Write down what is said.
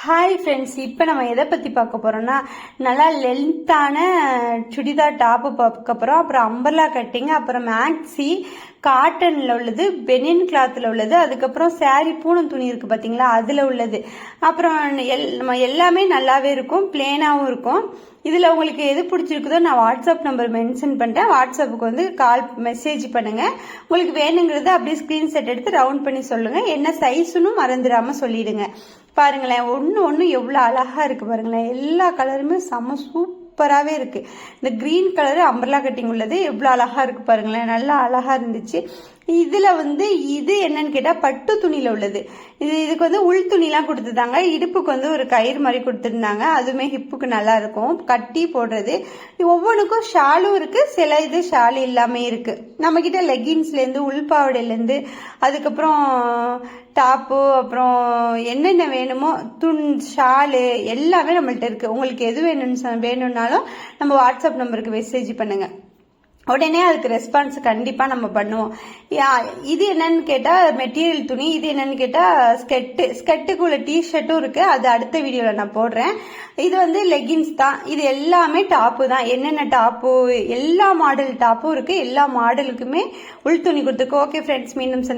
Hi friends, இப்போ நம்ம எதை பற்றி பார்க்க போகிறோம்னா நல்லா லென்த்தான சுடிதார் டாப்பு பார்க்க போகிறோம். அப்புறம் அம்பர்லா கட்டிங், அப்புறம் மேக்ஸி காட்டனில் உள்ளது, பெனியன் கிளாத்தில் உள்ளது, அதுக்கப்புறம் சாரீ பூனம் துணி இருக்குது பார்த்தீங்களா, அதில் உள்ளது. அப்புறம் நம்ம எல்லாமே நல்லாவே இருக்கும், பிளேனாகவும் இருக்கும். இதில் உங்களுக்கு எது பிடிச்சிருக்குதோ நான் வாட்ஸ்அப் நம்பர் மென்ஷன் பண்ணிட்டேன். வாட்ஸ்அப்புக்கு வந்து மெசேஜ் பண்ணுங்கள். உங்களுக்கு வேணுங்கிறத அப்படியே ஸ்க்ரீன்ஷாட் எடுத்து ரவுண்ட் பண்ணி சொல்லுங்கள். என்ன சைஸுன்னு மறந்துடாமல் சொல்லிடுங்க. பாருங்களேன், ஒன்று எவ்வளோ அழகாக இருக்குது பாருங்களேன். எல்லா கலருமே செம்ம சூப்பராகவே இருக்குது. இந்த க்ரீன் கலரு அம்பர்லா கட்டிங் உள்ளது எவ்வளோ அழகாக இருக்குது பாருங்களேன். நல்லா அழகாக இருந்துச்சு. இதில் வந்து இது என்னன்னு கேட்டால் பட்டு துணியில் உள்ளது. இதுக்கு வந்து உள் துணிலாம் கொடுத்துருந்தாங்க. இடுப்புக்கு வந்து ஒரு கயிறு மாதிரி கொடுத்துருந்தாங்க. அதுவுமே ஹிப்புக்கு நல்லா இருக்கும் கட்டி போடுறது. ஒவ்வொன்றுக்கும் ஷாலும் இருக்குது, சில இது ஷால் இல்லாமல் இருக்குது. நம்மக்கிட்ட லெகின்ஸ்லேருந்து உள்பாவடையிலேருந்து அதுக்கப்புறம் டாப்பு, அப்புறம் என்னென்ன வேணுமோ ஷாலு எல்லாமே நம்மள்ட்ட இருக்குது. உங்களுக்கு எது வேணும்னாலும் நம்ம வாட்ஸ்அப் நம்பருக்கு மெசேஜ் பண்ணுங்கள். உடனே அதுக்கு ரெஸ்பான்ஸ் கண்டிப்பாக நம்ம பண்ணுவோம். இது என்னன்னு கேட்டால் மெட்டீரியல் துணி. இது என்னன்னு கேட்டால் ஸ்கெட்டுக்குள்ள டிஷர்ட்டும் இருக்குது. அது அடுத்த வீடியோவில் நான் போடுறேன். இது வந்து லெகின்ஸ் தான். இது எல்லாமே டாப்பு தான். என்னென்ன டாப்பு, எல்லா மாடல் டாப்பும் இருக்குது. எல்லா மாடலுக்குமே உள் துணி கொடுத்துருக்கு. ஓகே ஃப்ரெண்ட்ஸ், மீண்டும்